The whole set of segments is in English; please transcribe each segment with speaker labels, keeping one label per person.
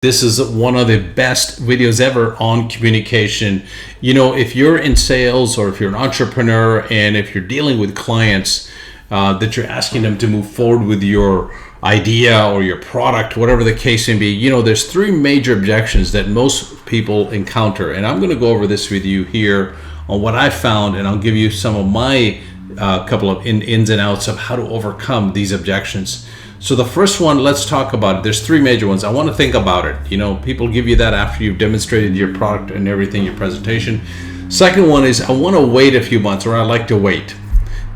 Speaker 1: This is one of the best videos ever on communication. You know, if you're in sales or if you're an entrepreneur and if you're dealing with clients that you're asking them to move forward with your idea or your product, whatever the case may be, you know, there's three major objections that most people encounter. And I'm going to go over this with you here on what I found, and I'll give you some of my couple of ins and outs of how to overcome these objections. So the first one, let's talk about it. There's three major ones. I want to think about it. You know, people give you that after you've demonstrated your product and everything, your presentation. Second one is, I want to wait a few months, or I like to wait.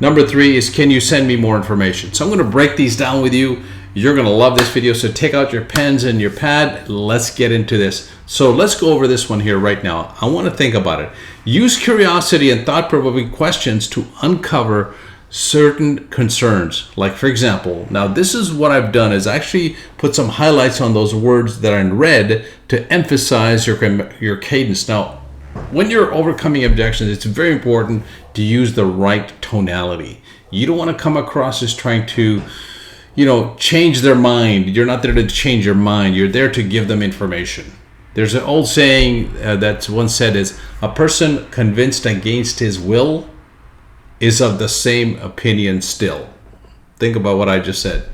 Speaker 1: Number three is, can you send me more information? So I'm going to break these down with you. You're going to love this video. So take out your pens and your pad. Let's get into this. So let's go over this one here right now. I want to think about it. Use curiosity and thought-provoking questions to uncover certain concerns. Like, for example, now this is what I've done is actually put some highlights on those words that are in red to emphasize your cadence. Now, when you're overcoming objections, it's very important to use the right tonality. You don't want to come across as trying to, you know, change their mind. You're not there to change your mind. You're there to give them information. There's an old saying that's once said is, a person convinced against his will is of the same opinion still. Think about what I just said.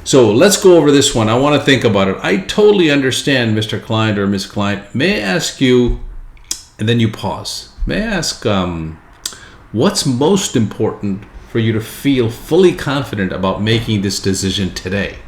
Speaker 1: So let's go over this one. I want to think about it. I totally understand, Mr. Client or Miss Client. May I ask you, and then you pause. May I ask, what's most important for you to feel fully confident about making this decision today?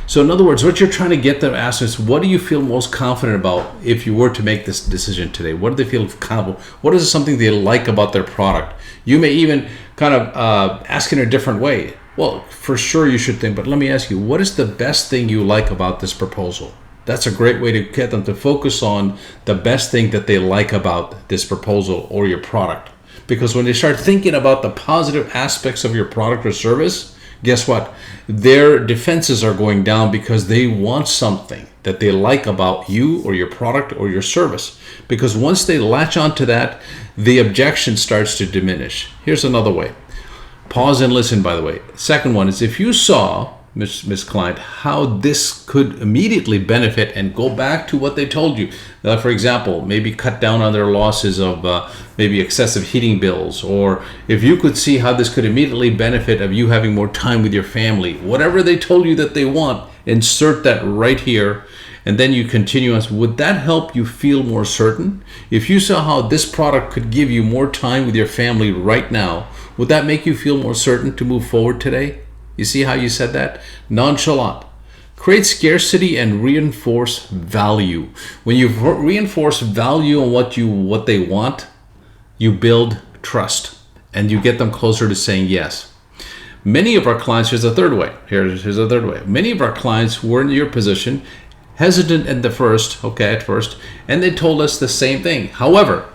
Speaker 1: So in other words, what you're trying to get them to ask is, what do you feel most confident about if you were to make this decision today? What do they feel confident? What is something they like about their product? You may even kind of ask in a different way. Well, for sure you should think, but let me ask you, what is the best thing you like about this proposal? That's a great way to get them to focus on the best thing that they like about this proposal or your product. Because when they start thinking about the positive aspects of your product or service, guess what? Their defenses are going down because they want something that they like about you or your product or your service. Because once they latch onto that, the objection starts to diminish. Here's another way. Pause and listen, by the way. Second one is, if you saw, Miss Client, how this could immediately benefit and go back to what they told you. For example, maybe cut down on their losses of maybe excessive heating bills, or if you could see how this could immediately benefit of you having more time with your family, whatever they told you that they want, insert that right here, and then you continue on. Would that help you feel more certain? If you saw how this product could give you more time with your family right now, would that make you feel more certain to move forward today? You see how you said that? Nonchalant. Create scarcity and reinforce value. When you reinforce value on what they want, you build trust and you get them closer to saying yes. Many of our clients, here's a third way. Here's a third way. Many of our clients were in your position, hesitant at first, and they told us the same thing. However,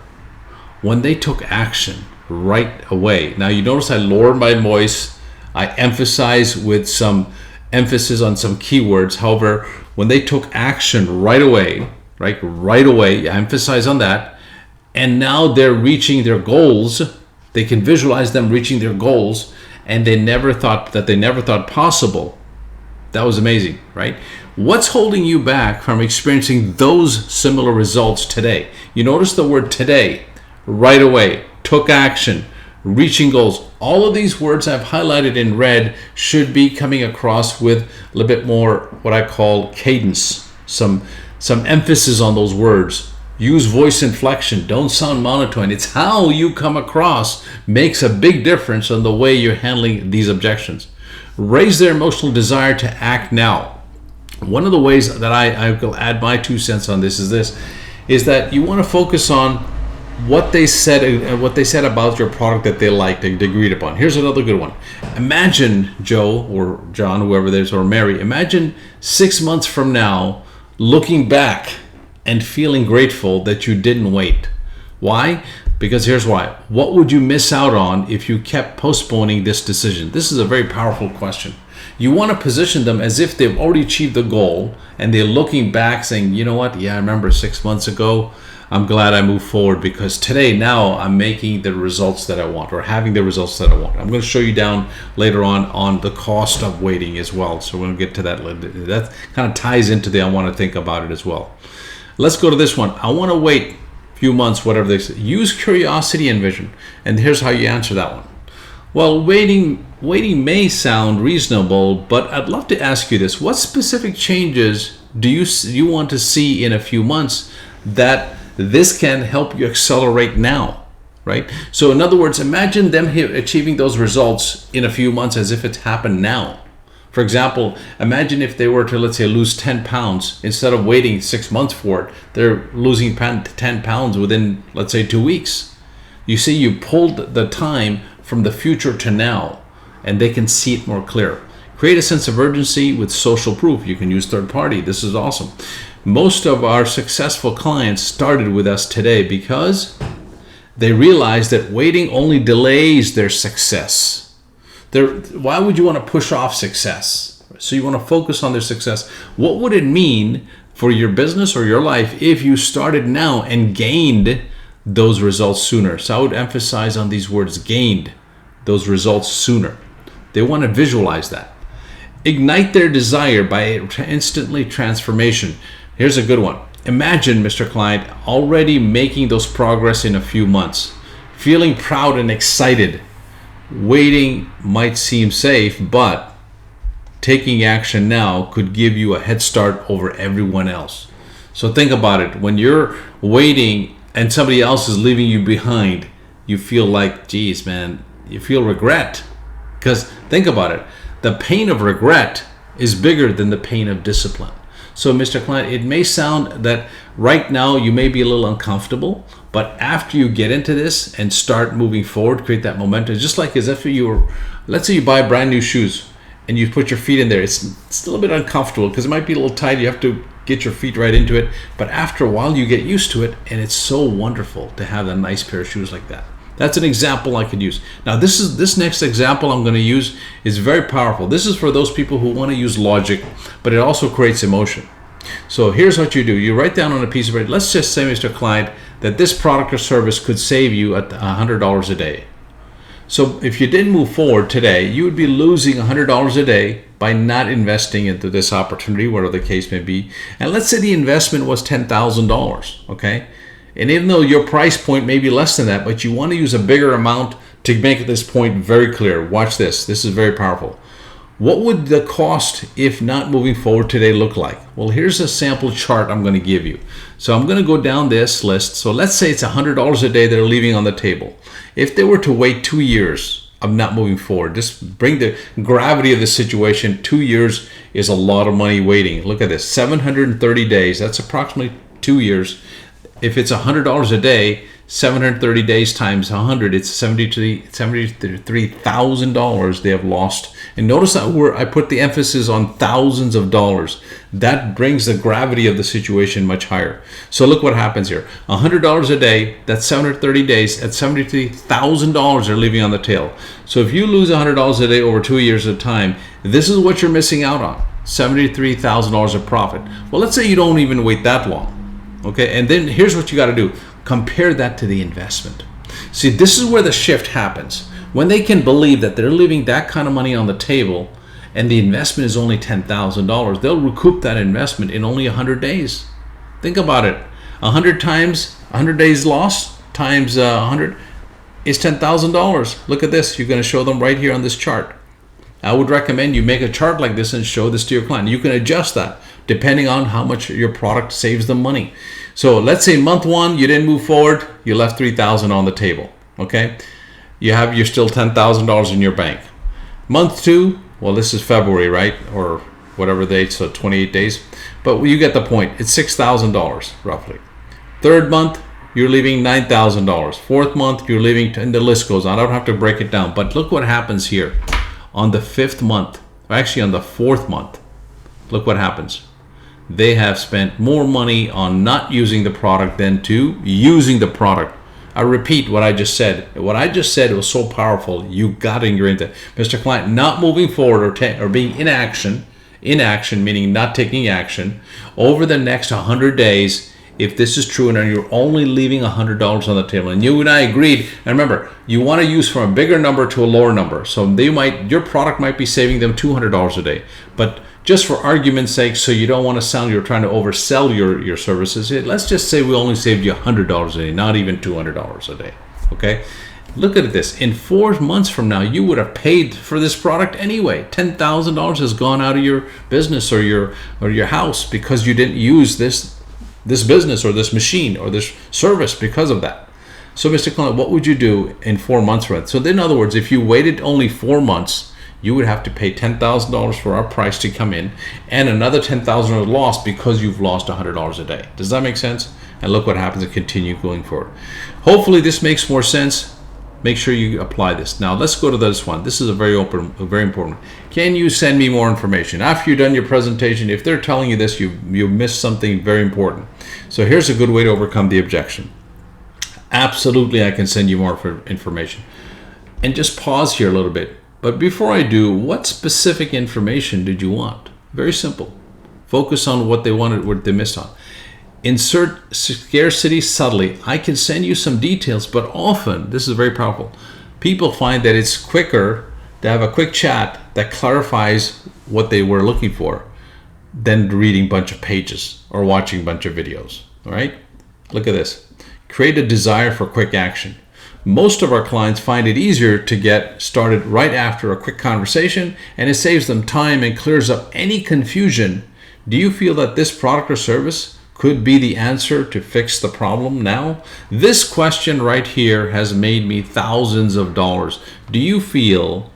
Speaker 1: when they took action right away, now you notice I lowered my voice, I emphasize with some emphasis on some keywords. However, when they took action right away, I emphasize on that, and now they're reaching their goals. They can visualize them reaching their goals, and they never thought possible. That was amazing, right? What's holding you back from experiencing those similar results today? You notice the word today, right away, took action, reaching goals. All of these words I've highlighted in red should be coming across with a little bit more what I call cadence, some emphasis on those words. Use voice inflection. Don't sound monotone. It's how you come across makes a big difference on the way you're handling these objections. Raise their emotional desire to act now. One of the ways that I will add my 2 cents on this is that you want to focus on what they said about your product that they liked and agreed upon. Here's another good one. Imagine Joe or John, whoever there's, or Mary, imagine 6 months from now looking back and feeling grateful that you didn't wait. Why? Because here's why. What would you miss out on if you kept postponing this decision? This is a very powerful question. You want to position them as if they've already achieved the goal and they're looking back saying, you know what? Yeah, I remember 6 months ago, I'm glad I moved forward because today now I'm making the results that I want, or having the results that I want. I'm going to show you down later on the cost of waiting as well. So we're going to get to that. That kind of ties into the I want to think about it as well. Let's go to this one. I want to wait a few months, whatever they say. Use curiosity and vision. And here's how you answer that one. Well, waiting may sound reasonable, but I'd love to ask you this. What specific changes do you want to see in a few months that this can help you accelerate now, right? So in other words, imagine them achieving those results in a few months as if it's happened now. For example, imagine if they were to, let's say, lose 10 pounds. Instead of waiting 6 months for it, they're losing 10 pounds within, let's say, 2 weeks. You see, you pulled the time from the future to now, and they can see it more clear. Create a sense of urgency with social proof. You can use third party. This is awesome. Most of our successful clients started with us today because they realized that waiting only delays their success. Why would you want to push off success? So you want to focus on their success. What would it mean for your business or your life if you started now and gained those results sooner? So I would emphasize on these words, gained those results sooner. They want to visualize that. Ignite their desire by instantly transformation. Here's a good one. Imagine, Mr. Client, already making those progress in a few months, feeling proud and excited. Waiting might seem safe, but taking action now could give you a head start over everyone else. So think about it. When you're waiting and somebody else is leaving you behind, you feel like, geez, man, you feel regret. Because think about it. The pain of regret is bigger than the pain of discipline. So, Mr. Client, it may sound that right now you may be a little uncomfortable, but after you get into this and start moving forward, create that momentum, just like as if you were, let's say you buy brand new shoes and you put your feet in there. It's a little bit uncomfortable because it might be a little tight. You have to get your feet right into it. But after a while, you get used to it, and it's so wonderful to have a nice pair of shoes like that. That's an example I could use. Now, this next example I'm going to use is very powerful. This is for those people who want to use logic, but it also creates emotion. So here's what you do. You write down on a piece of paper, let's just say, Mr. Client, that this product or service could save you at $100 a day. So if you didn't move forward today, you would be losing $100 a day by not investing into this opportunity, whatever the case may be. And let's say the investment was $10,000, okay? And even though your price point may be less than that, but you want to use a bigger amount to make this point very clear. Watch this. This is very powerful. What would the cost if not moving forward today look like? Well, here's a sample chart I'm going to give you. So I'm going to go down this list. So let's say it's $100 a day they're leaving on the table. If they were to wait 2 years of not moving forward, just bring the gravity of the situation. 2 years is a lot of money waiting. Look at this, 730 days. That's approximately 2 years. If it's $100 a day, 730 days times 100, it's $73,000 they have lost. And notice that I put the emphasis on thousands of dollars. That brings the gravity of the situation much higher. So look what happens here. $100 a day, that's 730 days, at $73,000 they're leaving on the tail. So if you lose $100 a day over 2 years at a time, this is what you're missing out on, $73,000 of profit. Well, let's say you don't even wait that long. Okay, and then here's what you got to do. Compare that to the investment. See, this is where the shift happens. When they can believe that they're leaving that kind of money on the table and the investment is only $10,000, they'll recoup that investment in only 100 days. Think about it. 100 times 100 days lost times 100 is $10,000. Look at this. You're going to show them right here on this chart. I would recommend you make a chart like this and show this to your client. You can adjust that depending on how much your product saves them money. So let's say month 1, you didn't move forward, you left $3,000 on the table, okay? You're still $10,000 in your bank. Month 2, well, this is February, right? Or whatever date, so 28 days. But you get the point. It's $6,000 roughly. 3rd month, you're leaving $9,000. 4th month, you're leaving, and the list goes on. I don't have to break it down, but look what happens here. On the 5th month, or actually on the 4th month, look what happens. They have spent more money on not using the product than to using the product. I repeat what I just said. What I just said was so powerful. You got to ingrain it. Mr. Client, not moving forward or being inaction meaning not taking action, over the next 100 days if this is true and you're only leaving $100 on the table, and you and I agreed, and remember, you want to use from a bigger number to a lower number. So your product might be saving them $200 a day, but just for argument's sake, so you don't want to sound you're trying to oversell your services, let's just say we only saved you $100 a day, not even $200 a day. Okay, look at this. In 4 months from now, you would have paid for this product anyway. $10,000 has gone out of your business or your house because you didn't use this business or this machine or this service because of that. So, Mr. Client, what would you do in 4 months from it? So, in other words, if you waited only 4 months, you would have to pay $10,000 for our price to come in, and another $10,000 lost because you've lost $100 a day. Does that make sense? And look what happens to continue going forward. Hopefully, this makes more sense. Make sure you apply this. Now, let's go to this one. This is a very important. Can you send me more information? After you've done your presentation, if they're telling you this, you missed something very important. So here's a good way to overcome the objection. Absolutely, I can send you more information. And just pause here a little bit. But before I do, what specific information did you want? Very simple. Focus on what they wanted, what they missed on. Insert scarcity subtly. I can send you some details, but often, this is very powerful, people find that it's quicker to have a quick chat that clarifies what they were looking for than reading a bunch of pages or watching a bunch of videos. All right? Look at this. Create a desire for quick action. Most of our clients find it easier to get started right after a quick conversation, and it saves them time and clears up any confusion. Do you feel that this product or service could be the answer to fix the problem now? This question right here has made me thousands of dollars. Do you feel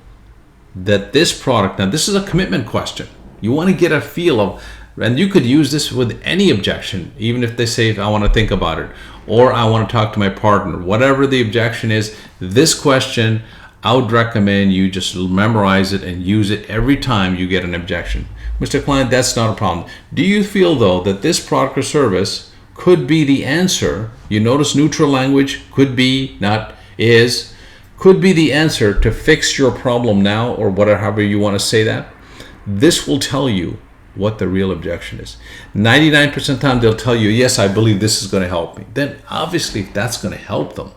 Speaker 1: that this product, now this is a commitment question. You want to get a feel of, and you could use this with any objection, even if they say, I want to think about it, or I want to talk to my partner, whatever the objection is. This question, I would recommend you just memorize it and use it every time you get an objection. Mr. Client, that's not a problem. Do you feel though that this product or service could be the answer? You notice neutral language, could be, not is, could be the answer to fix your problem now, or whatever, however you want to say that. This will tell you what the real objection is. 99% of the time they'll tell you, yes, I believe this is going to help me. Then obviously if that's going to help them,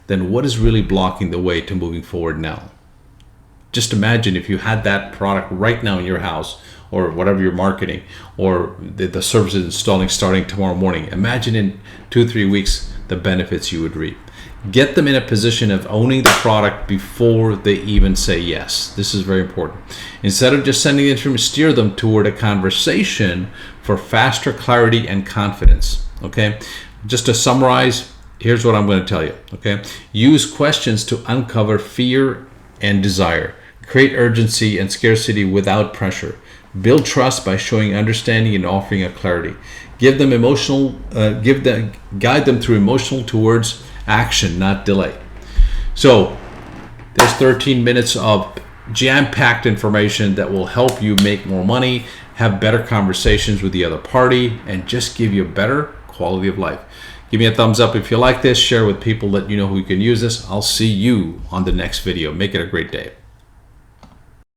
Speaker 1: then what is really blocking the way to moving forward now? Just imagine if you had that product right now in your house, or whatever you're marketing, or the service is installing starting tomorrow morning. Imagine in 2-3 weeks the benefits you would reap. Get them in a position of owning the product before they even say yes. This is very important. Instead of just sending the information, steer them toward a conversation for faster clarity and confidence. Okay? Just to summarize, here's what I'm going to tell you. Okay? Use questions to uncover fear and desire. Create urgency and scarcity without pressure. Build trust by showing understanding and offering a clarity. Give them guide them through emotional towards action, not delay. So there's 13 minutes of jam-packed information that will help you make more money, have better conversations with the other party, and just give you a better quality of life. Give me a thumbs up if you like this. Share with people that you know who can use this. I'll see you on the next video. Make it a great day.